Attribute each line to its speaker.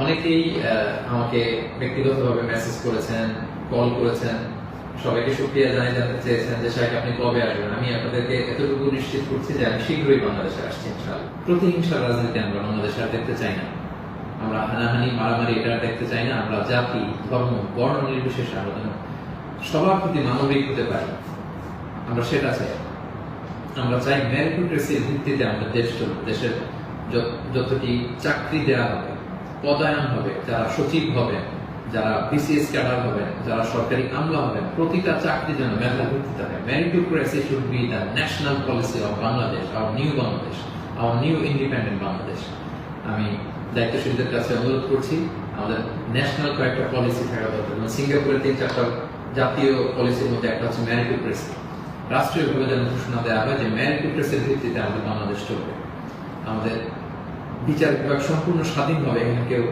Speaker 1: অনেকেই আমাকে ব্যক্তিগতভাবে মেসেজ করেছেন, কল করেছেন, সবাইকে শুকরিয়া জানাতে চেয়েছেন যে সাহেব আপনি কবে আসবেন। আমি আপনাদেরকে এতটুকু নিশ্চিত করছি যে আমি শীঘ্রই বাংলাদেশে আসছি ইনশাআল্লাহ। প্রতিহিংসার রাজনীতি আমরা বাংলাদেশে আর দেখতে চাই না। আমরা হানাহানি মারামারি এটা দেখতে চাই না। আমরা জাতি, ধর্ম, বর্ণ নির্বিশেষে আমরা যেন সবার প্রতি মানবিক হতে পারি, আমরা সেটা চাই। আমরা চাই মেরিটোক্রেসির ভিত্তিতে আমাদের দেশ চলবে। দেশের যতটি চাকরি দেওয়া হবে, পদায়ন হবে, যারা সচিব হবেন, যারা বিসিএস ক্যাডার হবেন, যারা সরকারি আমলা হবেন, প্রতিটা চাকরি যেন মেধার ভিত্তিতে হবে। Meritocracy should be the national policy of Bangladesh, our new Bangladesh, our new independent Bangladesh. আমি দায়িত্বশীলদের কাছে অনুরোধ করছি আমাদের ন্যাশনাল কয়েকটা পলিসি থাকা দরকার। সিঙ্গাপুরের 3-4টা জাতীয় পলিসির মধ্যে একটা হচ্ছে মেরিটোক্রেসি। রাষ্ট্রীয়ভাবে যেন ঘোষণা দেওয়া হয় যে মেরিটোক্রেসির ভিত্তিতে আমাদের বাংলাদেশ চলবে। আমাদের বিচার বিভাগ সম্পূর্ণ স্বাধীন হবে, এখানে কেউ